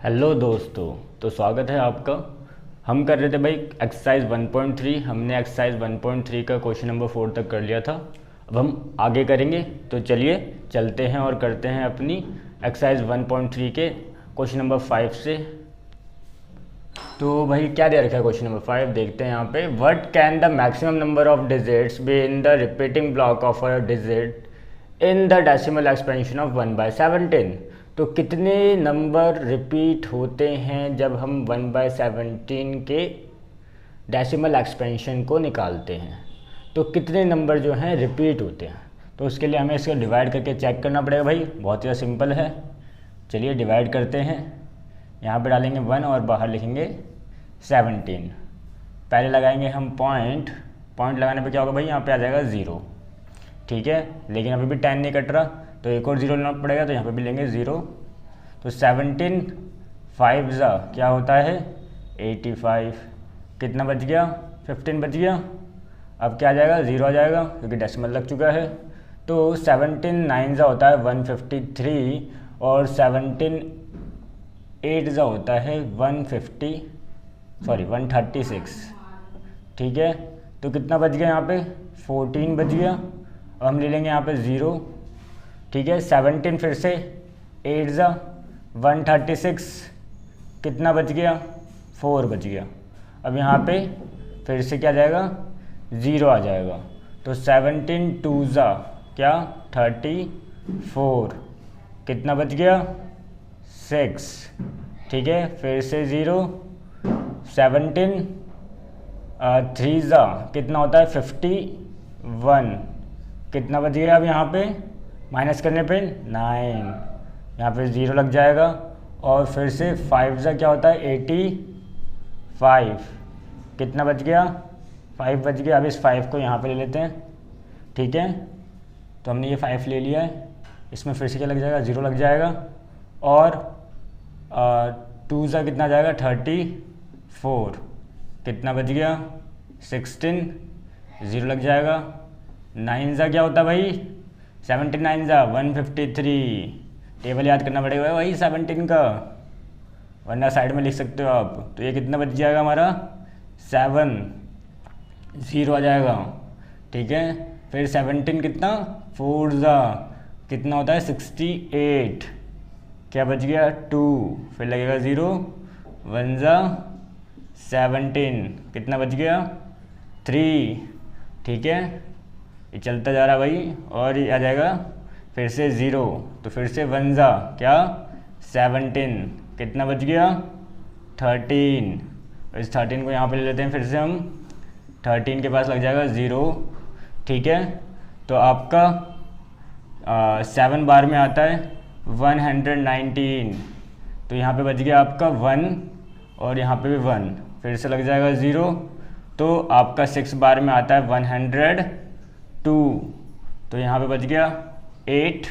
Hello दोस्तों, तो स्वागत है आपका। हम कर रहे थे भाई एक्सरसाइज 1.3। हमने एक्सरसाइज 1.3 का क्वेश्चन नंबर 4 तक कर लिया था। अब हम आगे करेंगे, तो चलिए चलते हैं और करते हैं अपनी एक्सरसाइज 1.3 के क्वेश्चन नंबर 5 से। तो भाई क्या दे रखा है क्वेश्चन नंबर 5, देखते हैं यहाँ पे। What can the maximum number of digits be in the repeating block of a digit in the decimal expansion of 1/17। तो कितने नंबर रिपीट होते हैं जब हम 1/17 के डेसिमल एक्सपेंशन को निकालते हैं। तो कितने नंबर जो हैं रिपीट होते हैं। तो उसके लिए हमें इसको डिवाइड करके चेक करना पड़ेगा भाई। बहुत ही सिंपल है, चलिए डिवाइड करते हैं। यहाँ पे डालेंगे 1 और बाहर लिखेंगे 17। पहले लगाएंगे हम पॉइंट लगाने पे क्या होगा भाई, यहाँ पे आ जाएगा 0। ठीक है, लेकिन अभी भी 10 नहीं कट रहा, तो एक और 0 लेना पड़ेगा, तो यहाँ पे भी लेंगे 0। तो 17 5 ज़ा क्या होता है 85। कितना बच गया 15 बच गया। अब क्या आ जाएगा 0 आ जाएगा क्योंकि डेसिमल लग चुका है। तो 17 9 ज़ा होता है 153 और 17 8 ज़ा होता है 136। ठीक है, तो कितना बच गया यहाँ पे 14 बच गया। अब हम ले लेंगे यहाँ पे 0। ठीक है, 17 फिर से 8 ज़ा 136, कितना बच गया 4 बच गया। अब यहाँ पे फिर से क्या जाएगा 0 आ जाएगा। तो 17 2 ज़ा क्या 34, कितना बच गया 6। ठीक है, फिर से 0। 17 3 ज़ा कितना होता है 51, कितना बच गया। अब यहाँ पे माइनस करने पे 9, यहाँ पे 0 लग जाएगा। और फिर से 5 ज़ा क्या होता है 85, कितना बच गया 5 बच गया। अब इस 5 को यहाँ पे ले लेते हैं। ठीक है, तो हमने ये 5 ले लिया है। इसमें फिर से क्या लग जाएगा 0 लग जाएगा। और 2 ज़ा कितना जाएगा 34, कितना बच गया 16, 0 लग जाएगा। 9 ज़ा क्या होता है भाई 79 ज़ा 153। टेबल याद करना पड़ेगा भाई 17 का, वरना साइड में लिख सकते हो आप। तो ये कितना बच जाएगा हमारा 7, 0 आ जाएगा। ठीक है, फिर 17 कितना 4 ज़ा कितना होता है 68, क्या बच गया 2, फिर लगेगा 0 1 ज़ा 17, कितना बच गया 3। ठीक है, ये चलता जा रहा भाई। और ये आ जाएगा फिर से 0, तो फिर से 1 ज़ा क्या 17, कितना बच गया 13। इस 13 को यहाँ पे ले लेते हैं। फिर से हम 13 के पास लग जाएगा 0। ठीक है, तो आपका 7 बार में आता है 119। तो यहाँ पे बच गया आपका 1 और यहाँ पे भी 1, फिर से लग जाएगा 0। तो आपका 6 बार में आता है 102, तो यहाँ पे बच गया 8।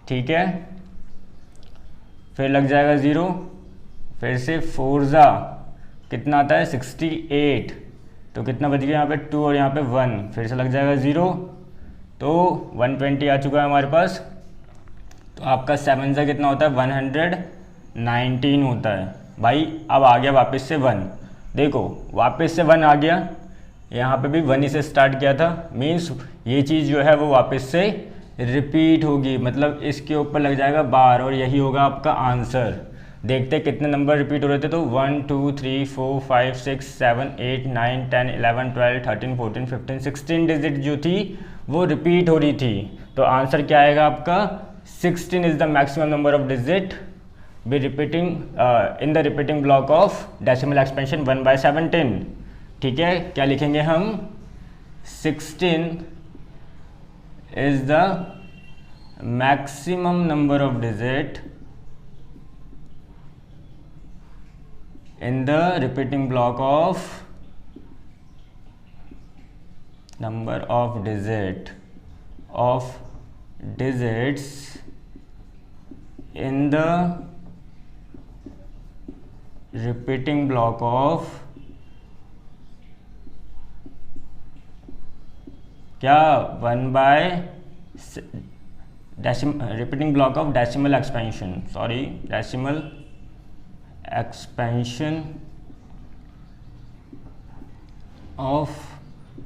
ठीक है, फिर लग जाएगा 0। फिर से 4 ज़ा कितना आता है 68, तो कितना बच गया यहाँ पे 2 और यहाँ पे 1, फिर से लग जाएगा 0। तो 120 आ चुका है हमारे पास। तो आपका 7 ज़ा कितना होता है 119 होता है भाई। अब आ गया वापस से 1, देखो वापस से 1 आ गया। यहाँ पे भी 1 ही से स्टार्ट किया था, मीन्स ये चीज़ जो है वो वापस से रिपीट होगी, मतलब इसके ऊपर लग जाएगा बार और यही होगा आपका आंसर। देखते हैं कितने नंबर रिपीट हो रहे थे। तो 1 2 3 4 5 6 7 8 9 10 11 12 13 14 15 16 डिजिट जो थी वो रिपीट हो रही थी। तो आंसर क्या आएगा आपका 16 is the maximum number of digit B repeating in the repeating block of decimal expansion 1/17। ठीक है, क्या लिखेंगे हम 16 is the maximum number of digit in the repeating block of number of digits in the repeating block of क्या 1/repeating block of decimal expansion, decimal expansion of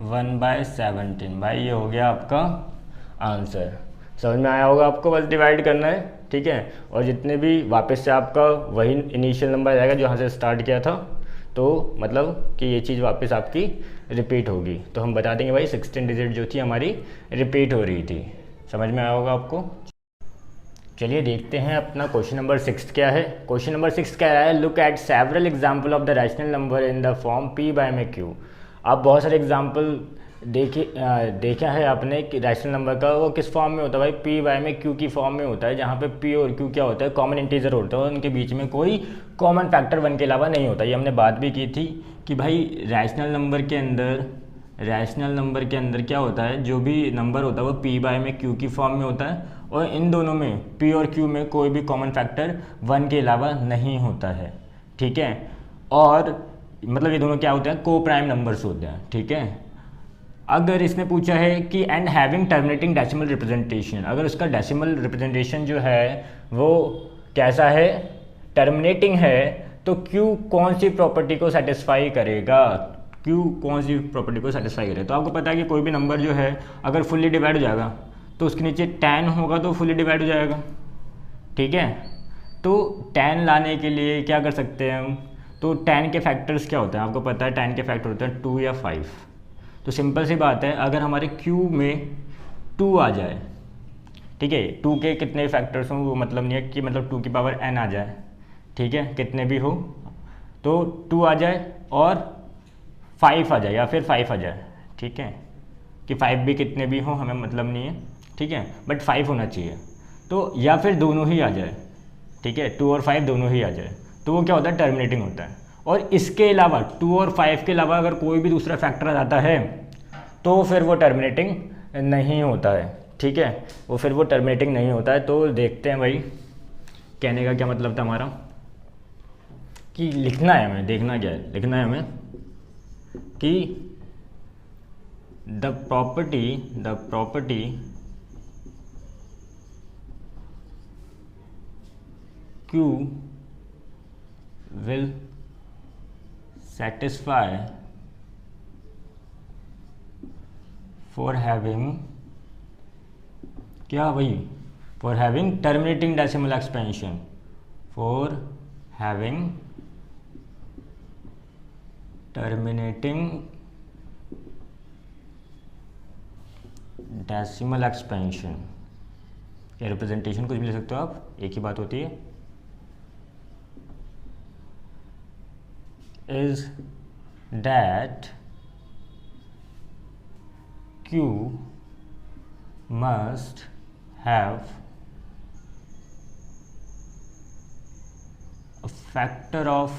1/17। भाई ये हो गया आपका आंसर। समझ में आया होगा आपको, बस डिवाइड करना है, ठीक है। और जितने भी वापस से आपका वही इनिशियल नंबर आएगा जो यहाँ से स्टार्ट किया था, तो मतलब कि ये चीज़ वापस आपकी रिपीट होगी। तो हम बता देंगे भाई 16 डिजिट जो थी हमारी रिपीट हो रही थी। समझ में आया होगा आपको। चलिए देखते हैं अपना क्वेश्चन नंबर 6 क्या है। क्वेश्चन नंबर 6 कह रहा है look at several example of the rational number in the form p/q। आप बहुत सारे एग्जाम्पल देखा है आपने कि रैशनल नंबर का वो किस फॉर्म में होता है भाई, p/q की फॉर्म में होता है, जहाँ पे p और q क्या होता है, कॉमन इंटीजर होता है और उनके बीच में कोई कॉमन फैक्टर 1 के अलावा नहीं होता। ये हमने बात भी की थी कि भाई रैशनल नंबर के अंदर क्या होता है, जो भी नंबर होता है वो p/q की फॉर्म में होता है और इन दोनों में p और q में कोई भी कॉमन फैक्टर 1 के अलावा नहीं होता है, ठीक है। और मतलब ये दोनों क्या होते हैं, को प्राइम नंबर्स होते हैं, ठीक है। अगर इसने पूछा है कि and having terminating decimal representation, अगर उसका डेसिमल रिप्रेजेंटेशन जो है वो कैसा है, टर्मिनेटिंग है, तो Q कौन सी प्रॉपर्टी को सेटिस्फाई करेगा, Q कौन सी प्रॉपर्टी को सेटिस्फाई करेगा। तो आपको पता है कि कोई भी नंबर जो है अगर फुल्ली डिवाइड हो जाएगा तो उसके नीचे 10 होगा तो फुल्ली डिवाइड हो जाएगा, ठीक है। तो 10 लाने के लिए क्या कर सकते हैं हम, तो 10 के फैक्टर्स क्या होते हैं, आपको पता है 10 के फैक्टर होते हैं 2 या 5। तो सिंपल सी बात है, अगर हमारे Q में 2 आ जाए, ठीक है, 2 के कितने फैक्टर्स हों वो मतलब नहीं है कि मतलब 2 की पावर n आ जाए, ठीक है, कितने भी हो, तो 2 आ जाए और 5 आ जाए या फिर 5 आ जाए, ठीक है, कि 5 भी कितने भी हो हमें मतलब नहीं है, ठीक है, बट 5 होना चाहिए। तो या फिर दोनों ही आ जाए, ठीक है, 2 और 5 दोनों ही आ जाए, तो वो क्या होता है, टर्मिनेटिंग होता है। और इसके अलावा 2 और 5 के अलावा अगर कोई भी दूसरा फैक्टर आ जाता है तो फिर वो टर्मिनेटिंग नहीं होता है, ठीक है, वो फिर वो टर्मिनेटिंग नहीं होता है। तो देखते हैं भाई कहने का क्या मतलब था हमारा, कि लिखना है हमें, देखना क्या है, लिखना है हमें कि the property Q will satisfy for having क्या भाई, for having terminating decimal expansion, for having terminating decimal expansion, या रिप्रेजेंटेशन कुछ भी ले सकते हो आप, एक ही बात होती है, is that Q must have a factor of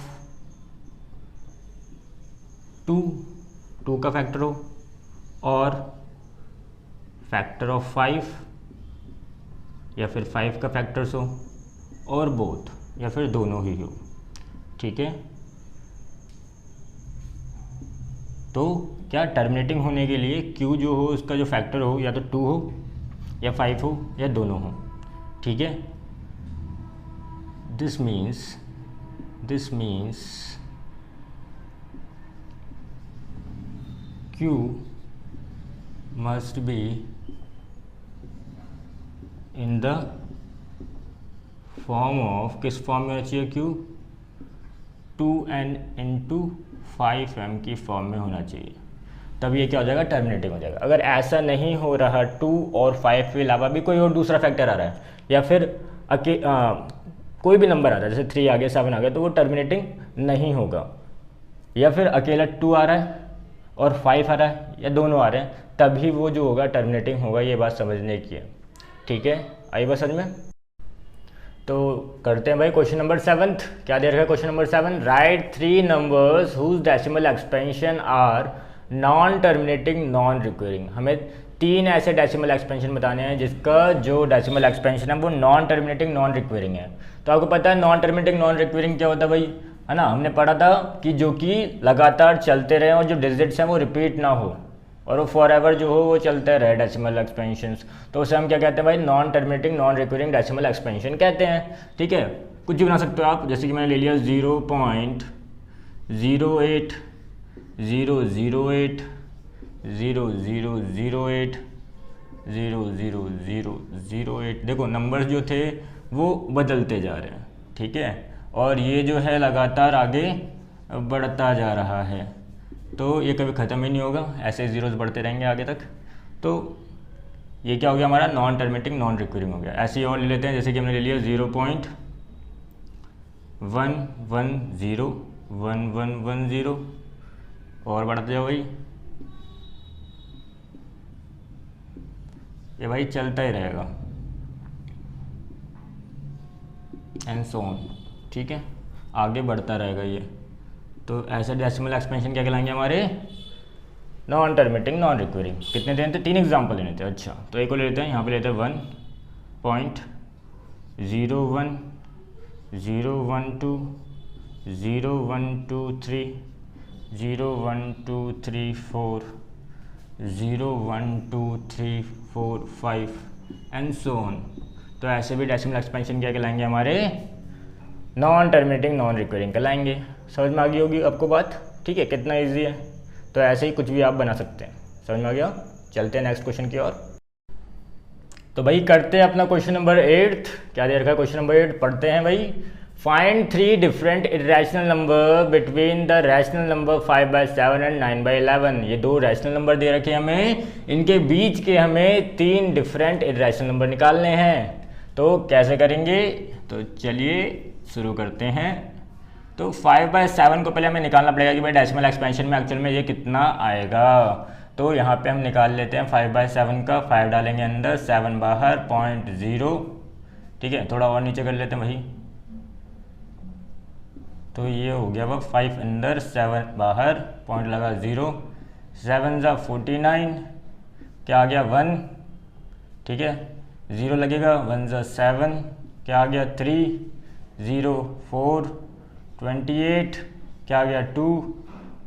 2 का फैक्टर हो और फैक्टर ऑफ 5 या फिर 5 का फैक्टर्स हो और बोथ या फिर दोनों ही हो, ठीक है। तो क्या टर्मिनेटिंग होने के लिए Q जो हो उसका जो फैक्टर हो या तो 2 हो या 5 हो या दोनों हो, ठीक है। This means Q must be in the form of, किस फॉर्म में होना चाहिए Q, 2n into 5m की फॉर्म में होना चाहिए, तब ये क्या हो जाएगा, टर्मिनेटिंग हो जाएगा। अगर ऐसा नहीं हो रहा, 2 और 5 के अलावा भी कोई और दूसरा फैक्टर आ रहा है या फिर कोई भी नंबर आ रहा है, जैसे 3 आ गया, 7 आ गया, तो वो टर्मिनेटिंग नहीं होगा। या फिर अकेला 2 आ रहा है और 5 आ रहा है या दोनों आ रहे हैं, तभी वो जो होगा टर्मिनेटिंग होगा। ये बात समझने की है, ठीक है, आई बात समझ में। तो करते हैं भाई क्वेश्चन नंबर 7। क्या दे रखा है question number 7, right 3 numbers whose decimal expansion are non terminating non recurring. हमें 3 ऐसे डेसिमल एक्सपेंशन बताने हैं जिसका जो डेसिमल एक्सपेंशन है वो नॉन टर्मिनेटिंग नॉन रिक्वायरिंग है। तो आपको पता है नॉन टर्मिनेटिंग नॉन रिक्वायरिंग क्या होता है भाई, है ना, हमने पढ़ा था कि जो कि लगातार चलते रहे और जो डिजिट्स हैं वो रिपीट ना हो और वो फॉर एवर जो हो वो चलते रहे डेसिमल एक्सपेंशंस, तो उसे हम क्या कहते हैं भाई, non terminating non requiring decimal expansion कहते हैं, ठीक है। कुछ भी बना सकते हो आप, जैसे कि मैंने ले लिया 0.08 0008 0008 0008। देखो नंबर्स जो थे वो बदलते जा रहे हैं, ठीक है, और ये जो है लगातार आगे बढ़ता जा रहा है, तो ये कभी ख़त्म ही नहीं होगा, ऐसे ज़ीरोज़ बढ़ते रहेंगे आगे तक। तो ये क्या हो गया हमारा, नॉन टर्मिनेटिंग नॉन रिकरिंग हो गया। ऐसे ही और ले लेते हैं, जैसे कि हमने ले लिया 0.110 और बढ़ते जाओ भाई, ये भाई चलता ही रहेगा एंड सो ऑन, ठीक है, आगे बढ़ता रहेगा ये। तो ऐसे डेसिमल एक्सपेंशन क्या कहलाएंगे हमारे, नॉन टर्मिनेटिंग नॉन रिकरिंग। कितने देने थे, 3 एग्जाम्पल लेने थे। अच्छा तो एक को ले लेते हैं, यहाँ पे लेते हैं 1.01 012 0123 01234 01234 एंड सो ऑन। तो ऐसे भी डेसिमल एक्सपेंशन क्या कहलाएंगे हमारे, नॉन टर्मिनेटिंग नॉन रिकरिंग कहलाएंगे। समझ में आ गई होगी आपको बात, ठीक है, कितना इजी है। तो ऐसे ही कुछ भी आप बना सकते हैं, समझ में आ गया। चलते हैं नेक्स्ट क्वेश्चन की ओर। तो भाई करते हैं अपना क्वेश्चन नंबर 8। क्या दे रखा है क्वेश्चन नंबर 8, पढ़ते हैं भाई। Find 3 different irrational number between the rational number 5/7 and 9/11। ये 2 रैशनल नंबर दे रखे हैं हमें, इनके बीच के हमें 3 डिफरेंट इरेशनल नंबर निकालने हैं। तो कैसे करेंगे, तो चलिए शुरू करते हैं। तो 5/7 को पहले हमें निकालना पड़ेगा कि भाई डेसिमल एक्सपेंशन में एक्चुअल में ये कितना आएगा। तो यहाँ पे हम निकाल लेते हैं 5/7 का, 5 डालेंगे अंदर, 7 बाहर, 0.0, ठीक है, थोड़ा और नीचे कर लेते हैं भाई। तो ये हो गया वह 5 अंदर 7 बाहर, पॉइंट लगा 0, 7 ज़ा 49, क्या आ गया 1, ठीक है, 0 लगेगा, 1 ज़ा 7, क्या आ गया 3, 0 4, 28, क्या आ गया 2,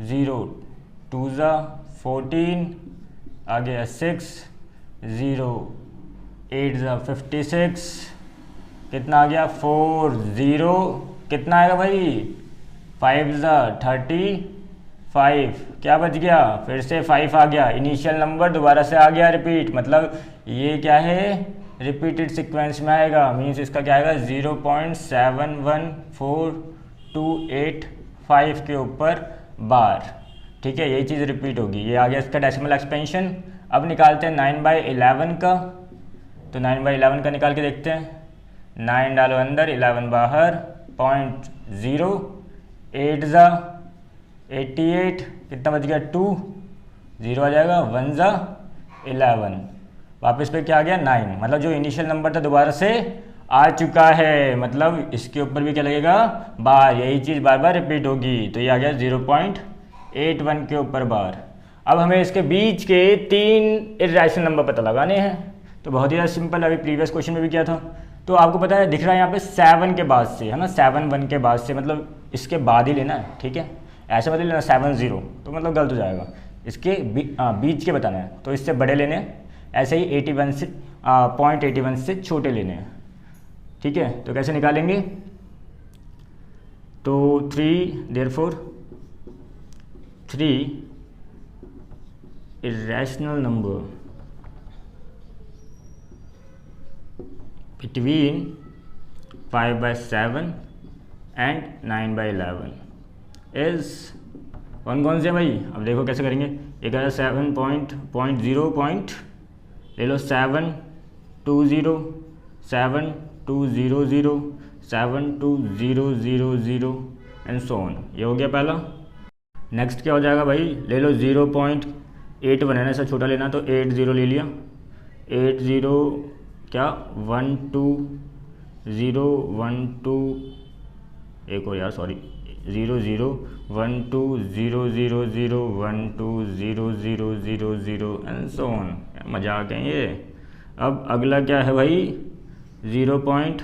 0 2 ज़ा 14, आ गया 6, 0 8 ज़ा 56, कितना आ गया 4, 0, कितना आएगा भाई 5 ज़ा 35, क्या बच गया, फिर से 5 आ गया, इनिशियल नंबर दोबारा से आ गया रिपीट, मतलब ये क्या है रिपीटेड सीक्वेंस में आएगा, मीन्स इसका क्या आएगा 0.714285 के ऊपर बार, ठीक है, यही चीज़ रिपीट होगी। ये आ गया इसका डेसिमल एक्सपेंशन। अब निकालते हैं 9/11 का। तो 9/11 का निकाल के देखते हैं, 9 डालो अंदर, 11 बाहर, 0.0, 8 ज़ा 88, कितना बच गया 2, 0 आ जाएगा, 1 ज़ा 11, वापस पे क्या आ गया 9, मतलब जो इनिशियल नंबर था दोबारा से आ चुका है, मतलब इसके ऊपर भी क्या लगेगा बार, यही चीज़ बार बार रिपीट होगी। तो ये आ गया 0.81 के ऊपर बार। अब हमें इसके बीच के 3 इरेशनल नंबर पता लगाने हैं। तो बहुत ही ज़्यादा सिंपल, अभी प्रीवियस क्वेश्चन में भी किया था। तो आपको पता है दिख रहा है यहाँ पे 7 के बाद से, है ना, 7 1 के बाद से, मतलब इसके बाद ही लेना है, ठीक है, ऐसे मतलब लेना 7 0, तो मतलब गलत हो जाएगा, इसके बीच के बताना है, तो इससे बड़े लेने हैं। ऐसे ही 81 से 0.81 से छोटे लेने हैं, ठीक है। तो कैसे निकालेंगे, तो 3 irrational number between 5/7 and 9/11 is कौन से भाई। अब देखो कैसे करेंगे, एक है 7.0 ले लो, 720 7200 72000 एंड सो ऑन, ये हो गया पहला। नेक्स्ट क्या हो जाएगा भाई, ले लो 0.81 है ना, ऐसा छोटा लेना, तो 80 ले लिया, 80 क्या 12012, एक और यार सॉरी, 0012000120000 एंड सो ऑन, मजा आ गए ये। अब अगला क्या है भाई, 0 पॉइंट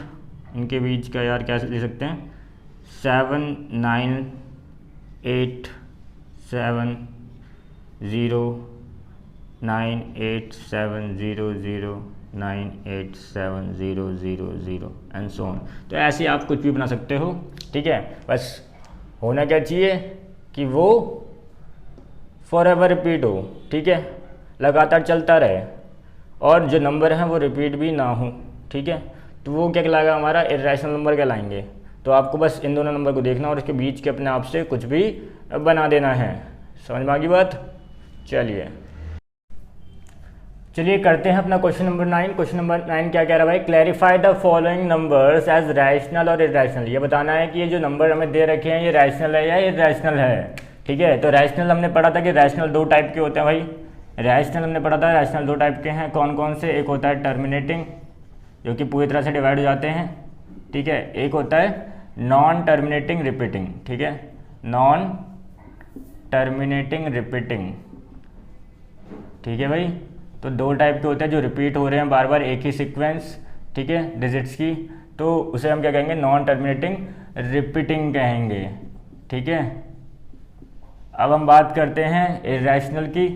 इनके बीच का यार क्या ले सकते हैं, 79870987000 98700 एंड सो ऑन। तो ऐसे आप कुछ भी बना सकते हो, ठीक है। बस होना क्या चाहिए कि वो फॉरएवर रिपीट हो, ठीक है, लगातार चलता रहे और जो नंबर है वो रिपीट भी ना हो, ठीक है। तो वो क्या कहलाएगा, हमारा इर्रेशनल नंबर कहलाएंगे। तो आपको बस इन दोनों नंबर को देखना और इसके बीच के अपने आप से कुछ भी बना देना है। समझ में आ गई बात? चलिए करते हैं अपना क्वेश्चन नंबर 9। क्वेश्चन नंबर 9 क्या कह रहा है भाई, clarify the following numbers as rational और इर्रेशनल। ये बताना है कि ये जो नंबर हमें दे रखे हैं ये रैशनल है या इर्रेशनल है, ठीक है। तो रैशनल हमने पढ़ा था कि रैशनल 2 टाइप के होते हैं भाई। रैशनल हमने पढ़ा था, रैशनल 2 टाइप के हैं। कौन कौन से? एक होता है टर्मिनेटिंग, जो कि पूरी तरह से डिवाइड हो जाते हैं, ठीक है। एक होता है नॉन टर्मिनेटिंग रिपीटिंग, ठीक है, नॉन टर्मिनेटिंग रिपीटिंग, ठीक है भाई। तो 2 टाइप के होते हैं जो रिपीट हो रहे हैं बार बार एक ही सीक्वेंस, ठीक है, डिजिट्स की। तो उसे हम क्या कहेंगे, नॉन टर्मिनेटिंग रिपीटिंग कहेंगे, ठीक है। अब हम बात करते हैं इर्रेशनल की।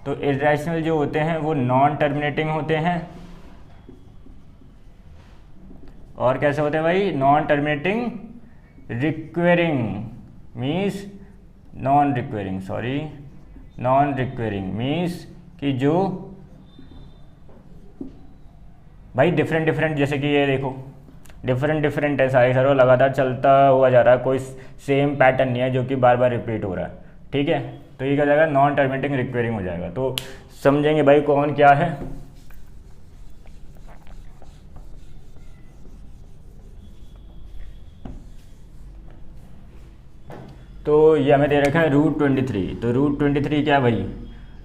तो इर्रेशनल जो होते हैं वो नॉन टर्मिनेटिंग होते हैं। और कैसे होते हैं भाई, non terminating recurring means non recurring means कि जो भाई डिफरेंट, जैसे कि ये देखो डिफरेंट है सारे सर, लगातार चलता हुआ जा रहा है, कोई सेम पैटर्न नहीं है जो कि बार बार रिपीट हो रहा है, ठीक है। तो ये क्या हो जाएगा, नॉन टर्मिनेटिंग रिक्वेरिंग हो जाएगा। तो समझेंगे भाई कौन क्या है। तो ये हमें दे रखा है √23। तो √23 क्या है भाई,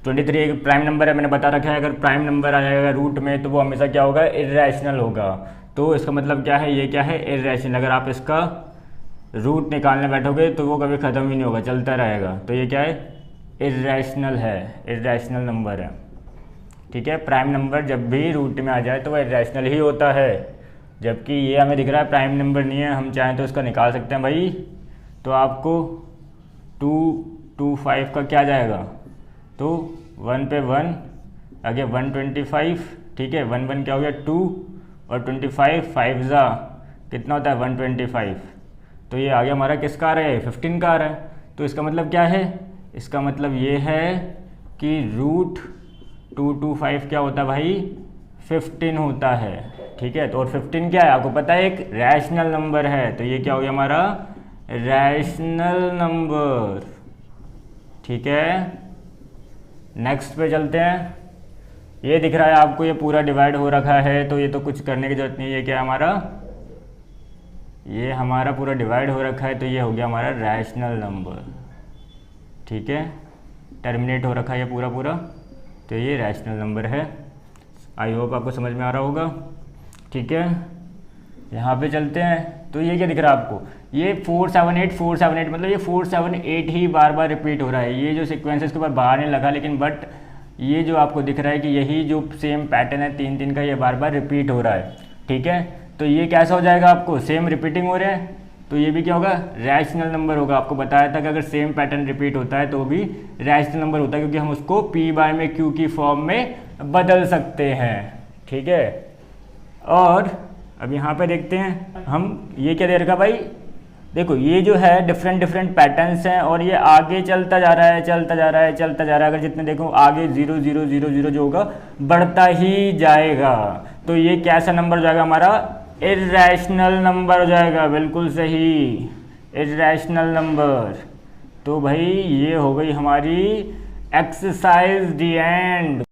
23 एक प्राइम नंबर है, मैंने बता रखा है। अगर प्राइम नंबर आ जाएगा रूट में तो वो हमेशा क्या होगा, इर्रेशनल होगा। तो इसका मतलब क्या है, ये क्या है, इर्रेशनल। अगर आप इसका रूट निकालने बैठोगे तो वो कभी ख़त्म ही नहीं होगा, चलता रहेगा। तो ये क्या है, इर्रेशनल है, इर्रेशनल नंबर है, ठीक है। प्राइम नंबर जब भी रूट में आ जाए तो वह इर्रेशनल ही होता है। जबकि ये हमें दिख रहा है प्राइम नंबर नहीं है, हम चाहें तो इसका निकाल सकते हैं भाई। तो आपको 225 का क्या जाएगा, तो 1 पे 1 आगे 125, ठीक है। 1 1 क्या हो गया 2 और 25 5 जा कितना होता है 125। तो ये आगे हमारा किसका आ रहा है, 15 का आ रहा है। तो इसका मतलब क्या है, इसका मतलब ये है कि √225 क्या होता है भाई, 15 होता है, ठीक है। तो और 15 क्या है आपको पता है, एक रैशनल नंबर है। तो ये क्या हो गया हमारा रैशनल नंबर, ठीक है। नेक्स्ट पे चलते हैं। ये दिख रहा है आपको, ये पूरा डिवाइड हो रखा है, तो ये तो कुछ करने की जरूरत नहीं है। ये क्या हमारा, ये हमारा पूरा डिवाइड हो रखा है, तो ये हो गया हमारा रैशनल नंबर, ठीक है। टर्मिनेट हो रखा है ये पूरा, तो ये रैशनल नंबर है। आई होप आपको समझ में आ रहा होगा, ठीक है। यहाँ पे चलते हैं। तो ये क्या दिख रहा है आपको, ये 478 मतलब ये 478 ही बार बार रिपीट हो रहा है। ये जो सीक्वेंस इसके ऊपर बाहर नहीं लगा, लेकिन बट ये जो आपको दिख रहा है कि यही जो सेम पैटर्न है 3 का, ये बार बार रिपीट हो रहा है, ठीक है। तो ये कैसा हो जाएगा आपको, सेम रिपीटिंग हो रहा है, तो ये भी क्या होगा, रैशनल नंबर होगा। आपको बताया था कि अगर सेम पैटर्न रिपीट होता है तो भी रैशनल नंबर होता है, क्योंकि हम उसको P/Q की फॉर्म में बदल सकते हैं, ठीक है। और अब यहाँ पे देखते हैं हम, ये क्या दे रखा भाई, देखो ये जो है डिफरेंट पैटर्न्स हैं और ये आगे चलता जा रहा है। अगर जितने देखो आगे 0 0 0 0 जो होगा बढ़ता ही जाएगा। तो ये कैसा नंबर हो जाएगा हमारा, इर्रेशनल नंबर हो जाएगा। बिल्कुल सही, इर्रेशनल नंबर। तो भाई ये हो गई हमारी एक्सरसाइज दी एंड।